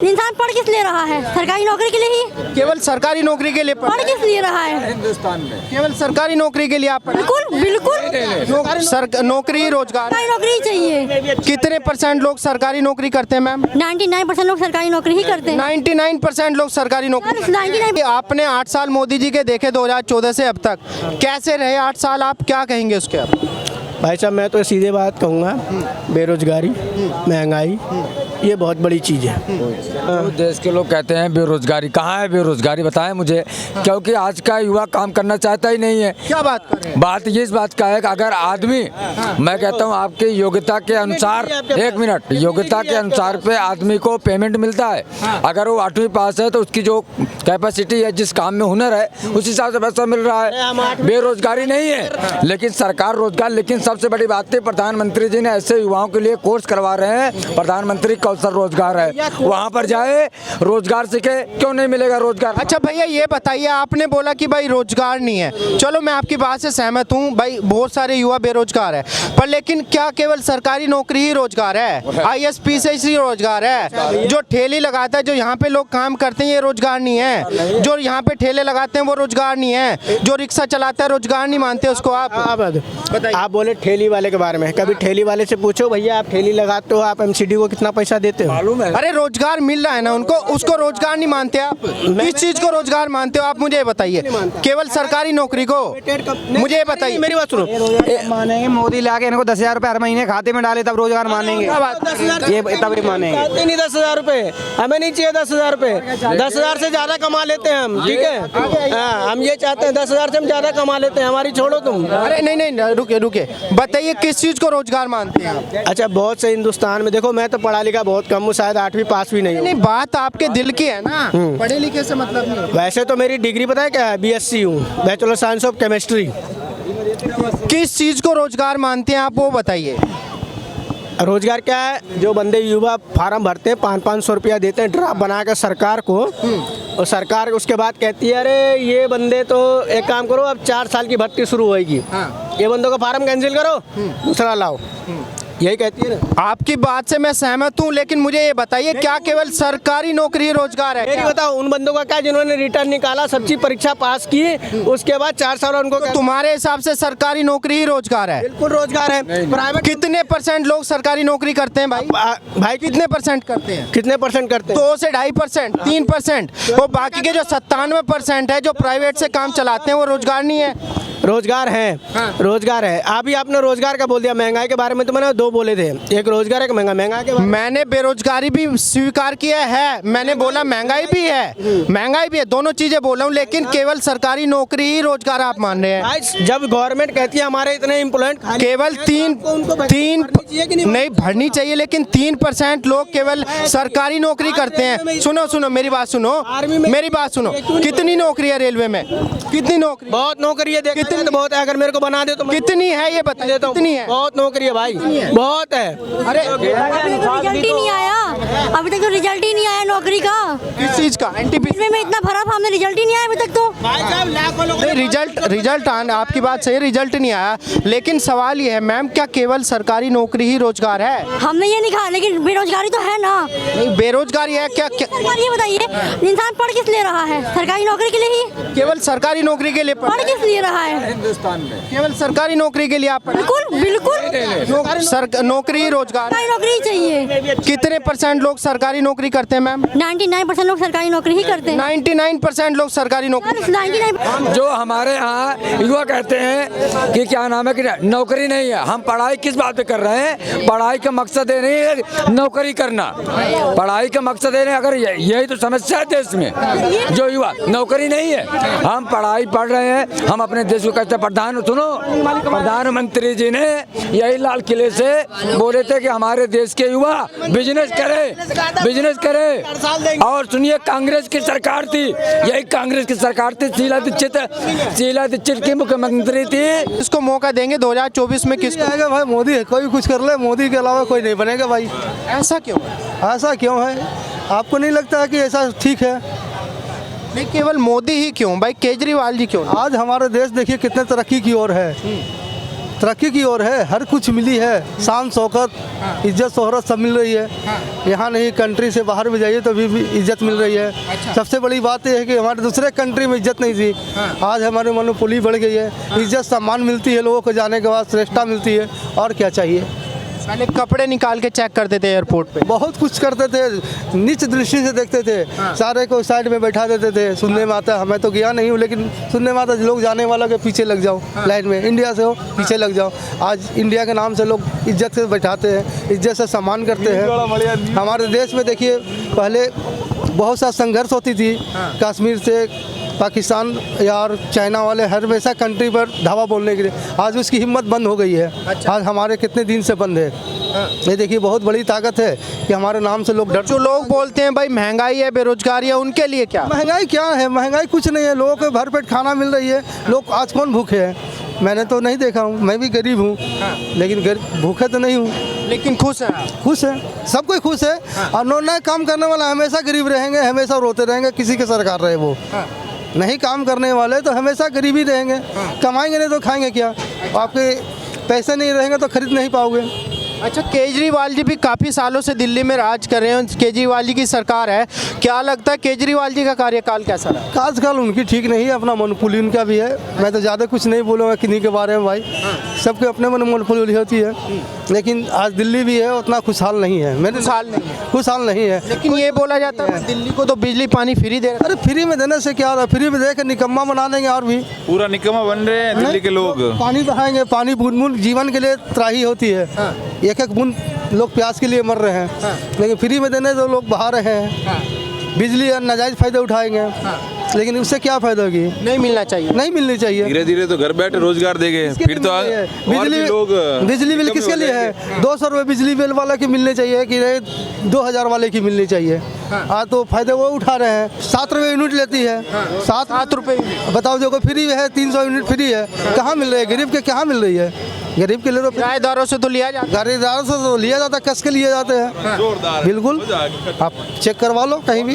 इंसान पढ़ किस लिए रहा है? सरकारी नौकरी के लिए ही। केवल सरकारी नौकरी के लिए पढ़ किस लिए रहा है? हिंदुस्तान में केवल सरकारी नौकरी के लिए आप बिल्कुल बिल्कुल नौकरी रोजगार सरकारी नौकरी ही चाहिए। कितने % लोग सरकारी नौकरी करते हैं मैम? 99% लोग सरकारी नौकरी ही करते हैं। 99% लोग सरकारी नौकरी। 99 आपने 8 साल मोदी जी के देखे 2014 से अब तक, कैसे रहे 8 साल, आप क्या कहेंगे उसके? अब भाई साहब मैं तो सीधे बात कहूँगा, बेरोजगारी, महंगाई, ये बहुत बड़ी चीज़ है। तो देश के लोग कहते हैं बेरोजगारी, कहाँ है बेरोजगारी बताएं मुझे, क्योंकि आज का युवा काम करना चाहता ही नहीं है। क्या बात कर रहे हैं? बात ये इस बात का है कि अगर आदमी, मैं कहता हूँ आपकी योग्यता के अनुसार, एक मिनट, योग्यता के अनुसार पे आदमी को पेमेंट मिलता है। अगर वो 8वीं पास है तो उसकी जो कैपेसिटी है, जिस काम में हुनर है, उस हिसाब से पैसा मिल रहा है। बेरोजगारी नहीं है, लेकिन सरकार रोजगार। लेकिन सबसे बड़ी बात है, प्रधानमंत्री जी ने ऐसे युवाओं के लिए कोर्स करवा रहे हैं, प्रधानमंत्री कौशल रोजगार है, वहाँ पर जाए, रोजगार सीखे। क्यों नहीं मिलेगा रोजगार? अच्छा भैया ये बताइए, आपने बोला कि भाई रोजगार नहीं है, चलो मैं आपकी बात से सहमत हूँ भाई, बहुत सारे युवा बेरोजगार है, पर लेकिन क्या केवल सरकारी नौकरी ही रोजगार है? ISP से ही रोजगार है? जो ठेली लगाता है, जो यहाँ पे लोग काम करते हैं, ये रोजगार नहीं है? जो यहाँ पे ठेले लगाते हैं वो रोजगार नहीं है? जो रिक्शा चलाता है रोजगार नहीं मानते उसको? आप बोले ठेली वाले के बारे में, कभी ठेली वाले से पूछो भैया आप ठेली लगाते हो, आप MCD को कितना पैसा देते हो? मालूम है? अरे रोजगार मिल रहा है ना उनको, उसको रोजगार नहीं मानते आप? किस चीज को रोजगार मानते हो आप, मुझे बताइए। केवल सरकारी नौकरी को? मुझे बताइए, मेरी बात सुनो, मानेंगे मोदी लाके इनको 10,000 रुपए हर महीने खाते में डाले तब रोजगार मानेंगे। ये तब ये मानेंगे। नहीं 10,000 रुपए हमें नहीं चाहिए। 10,000 रुपए 10,000 से ज्यादा कमा लेते हैं हम, ठीक है? हाँ, हम ये चाहते हैं 10,000 से हम ज्यादा कमा लेते हैं, हमारी छोड़ो तुम। अरे नहीं, रुके, बताइए किस चीज को रोजगार मानते हैं आप? अच्छा, बहुत से हिंदुस्तान में देखो, मैं तो पढ़ा लिखा बहुत कम हूँ, शायद 8वीं पास भी नहीं हूँ। नहीं, बात आपके दिल की है ना, पढ़े लिखे से मतलब नहीं। वैसे तो मेरी डिग्री पता है क्या है? BSc हूँ, बैचलर साइंस ऑफ केमिस्ट्री। किस चीज को रोजगार मानते हैं आप, वो बताइए। रोजगार क्या है? जो बंदे युवा फार्म भरते हैं, 500-500 रुपया देते हैं ड्राफ्ट बना कर सरकार को, और सरकार उसके बाद कहती है अरे ये बंदे तो एक काम करो, अब 4 साल की भर्ती शुरू होगी, ये बंदों का फार्म कैंसिल करो, दूसरा लाओ, यही कहती है ना। आपकी बात से मैं सहमत हूँ, लेकिन मुझे ये बताइए, क्या केवल सरकारी नौकरी रोजगार है? मेरी बताओ, उन बंदों का क्या जिन्होंने रिटर्न निकाला, सच्ची परीक्षा पास की, उसके बाद 4 साल उनको तुम्हारे हिसाब से सरकारी नौकरी ही रोजगार है? बिल्कुल रोजगार है। प्राइवेट कितने % लोग सरकारी नौकरी करते हैं भाई? कितने % करते हैं? कितने % करते हैं? 2 से 2.5%, 3%, और बाकी के जो 97% है जो प्राइवेट से काम चलाते हैं, वो रोजगार नहीं है? रोजगार है, रोजगार है। अभी आपने रोजगार का बोल दिया, महंगाई के बारे में तो मैंने 2 बोले थे, एक रोजगार एक महंगाई के बारे में। मैंने बेरोजगारी भी स्वीकार किया है, मैंने बोला महंगाई भी है, दोनों चीजें बोला हूँ, लेकिन केवल सरकारी नौकरी ही रोजगार आप मान रहे हैं? जब गवर्नमेंट कहती है हमारे इतने इम्प्लॉयमेंट, केवल तीन नहीं भरनी चाहिए, लेकिन 3% लोग केवल सरकारी नौकरी करते हैं। सुनो मेरी बात सुनो, कितनी नौकरी है रेलवे में? कितनी नौकरी? बहुत नौकरी है, देखते तो बहुत है, अगर मेरे को बना दे तो कितनी है ये बता देता हूँ। कितनी है? बहुत नौकरी है भाई, बहुत है। अरे रिजल्ट ही नहीं आया, अभी तक तो रिजल्ट ही नहीं आया नौकरी का। किस चीज का? NTPC में इतना भरा था, हमने रिजल्ट ही नहीं आया अभी तक तो। रिजल्ट आपकी बात सही, रिजल्ट नहीं आया, लेकिन सवाल ये है मैम, क्या केवल सरकारी नौकरी ही रोजगार है? हमने ये नहीं कहा, लेकिन बेरोजगारी तो है ना। नहीं, बेरोजगारी है क्या? सरकार ये बताइए, इंसान पढ़ किस लिए रहा है? सरकारी नौकरी के लिए ही। केवल सरकारी नौकरी के लिए पढ़ किस लिए रहा है? हिंदुस्तान में केवल सरकारी नौकरी के लिए आप बिल्कुल नौकरी ही रोजगार? सरकारी नौकरी ही चाहिए। कितने % लोग सरकारी नौकरी करते हैं मैम? 99% लोग सरकारी नौकरी ही करते हैं। 99% लोग सरकारी नौकरी। 99 जो हमारे यहाँ युवा कहते हैं कि क्या नाम है कि नौकरी नहीं है, हम पढ़ाई किस बात पे कर रहे हैं? पढ़ाई का मकसद ये नहीं है नौकरी करना, पढ़ाई का मकसद ये नहीं, अगर यही तो समस्या है देश में, जो युवा नौकरी नहीं है, हम पढ़ाई पढ़ रहे हैं, हम अपने देश को कहते प्रधानमंत्री जी ने यही लाल किले से बोले थे कि हमारे देश के युवा बिजनेस करे। और सुनिए, कांग्रेस की सरकार थी, यही कांग्रेस की सरकार थी, शीला दीक्षित की मुख्यमंत्री थी। इसको मौका देंगे 2024 में? किसको आएगा भाई? मोदी है, कोई कुछ कर ले, मोदी के अलावा कोई नहीं बनेगा भाई। ऐसा क्यों? ऐसा क्यों है? आपको नहीं लगता है कि ऐसा ठीक है? नहीं, केवल मोदी ही क्यों भाई, केजरीवाल जी क्यों? आज हमारे देश देखिए कितने तरक्की की ओर है। तरक्की की ओर है, हर कुछ मिली है, शान शौकत इज्जत शोहरत सब मिल रही है। यहाँ नहीं, कंट्री से बाहर भी जाइए तो भी इज्जत मिल रही है। सबसे बड़ी बात यह है कि हमारे दूसरे कंट्री में इज्जत नहीं थी, आज हमारे मोनोपोली बढ़ गई है, इज्जत सम्मान मिलती है, लोगों को जाने के बाद श्रेष्ठता मिलती है, और क्या चाहिए। पहले कपड़े निकाल के चेक करते थे एयरपोर्ट पे, बहुत कुछ करते थे, नीच दृष्टि से देखते थे, सारे को साइड में बैठा देते थे। सुनने में आता है, हमें तो गया नहीं हूँ, लेकिन सुनने में आता है लोग जाने वाला के पीछे लग जाओ, लाइन में इंडिया से हो पीछे लग जाओ। आज इंडिया के नाम से लोग इज्जत से बैठाते हैं, इज्जत से सम्मान करते हैं। हमारे देश में देखिए, पहले बहुत सा संघर्ष होती थी, कश्मीर से पाकिस्तान या और चाइना वाले हर वैसा कंट्री पर धावा बोलने के लिए, आज उसकी हिम्मत बंद हो गई है। आज हमारे कितने दिन से बंद है। ये देखिए, बहुत बड़ी ताकत है कि हमारे नाम से लोग डर। जो लोग बोलते हैं भाई महंगाई है, बेरोजगारी है, उनके लिए क्या? महंगाई क्या है? महंगाई कुछ नहीं है, लोगों को भरपेट खाना मिल रही है। लोग आज कौन भूखे हैं? मैंने तो नहीं देखा हूँ, मैं भी गरीब हूँ, लेकिन भूखे तो नहीं हूँ, लेकिन खुश है। खुश है, सब कोई खुश है। और नया काम करने वाला हमेशा गरीब रहेंगे, हमेशा रोते रहेंगे, किसी की सरकार रहे वो। नहीं काम करने वाले तो हमेशा गरीबी रहेंगे, कमाएंगे नहीं तो खाएंगे क्या? आपके पैसे नहीं रहेंगे तो खरीद नहीं पाओगे। अच्छा, केजरीवाल जी भी काफ़ी सालों से दिल्ली में राज कर रहे हैं, केजरीवाल जी की सरकार है, क्या लगता है केजरीवाल जी का कार्यकाल कैसा रहा? कार्यकाल उनकी ठीक नहीं है, अपना मोनोपोली उनका भी है। मैं तो ज़्यादा कुछ नहीं बोलूँगा किन्हीं के बारे में भाई, सबके अपने मोनोपोली होती है, लेकिन आज दिल्ली भी है, उतना खुशहाल नहीं है। मेरे खुशहाल नहीं है। लेकिन ये बोला जाता है दिल्ली को तो बिजली पानी फ्री दे रहा है। अरे फ्री में देने से क्या हो रहा है? फ्री में देकर निकम्मा बना देंगे, और भी पूरा निकम्मा बन रहे हैं दिल्ली के लोग। पानी बहाएंगे, पानी बूंद बूंद जीवन के लिए त्राही होती है, एक एक बूंद लोग प्यास के लिए मर रहे हैं, लेकिन फ्री में देने तो लोग बहा रहे हैं। बिजली और नाजायज फायदे उठाएंगे, लेकिन उससे क्या फायदा होगी? नहीं मिलना चाहिए, नहीं मिलनी चाहिए। धीरे धीरे तो घर बैठे रोजगार देंगे, फिर तो बिजली बिल किसके लिए है? 200 रुपये बिजली बिल वाला की मिलने चाहिए कि 2000 वाले की मिलनी चाहिए? आज तो फायदे वो उठा रहे हैं। 7 रुपये यूनिट लेती है, 7 रुपये। बताओ, जो को फ्री है 300 यूनिट फ्री है, कहाँ मिल रही है? गरीब के कहाँ मिल रही है? गरीब के लिए तो किराएदारों से तो लिया जाता है, किराएदारों से तो लिया जाता है, कस के लिए जाते हैं। बिल्कुल, आप चेक करवा लो कहीं भी।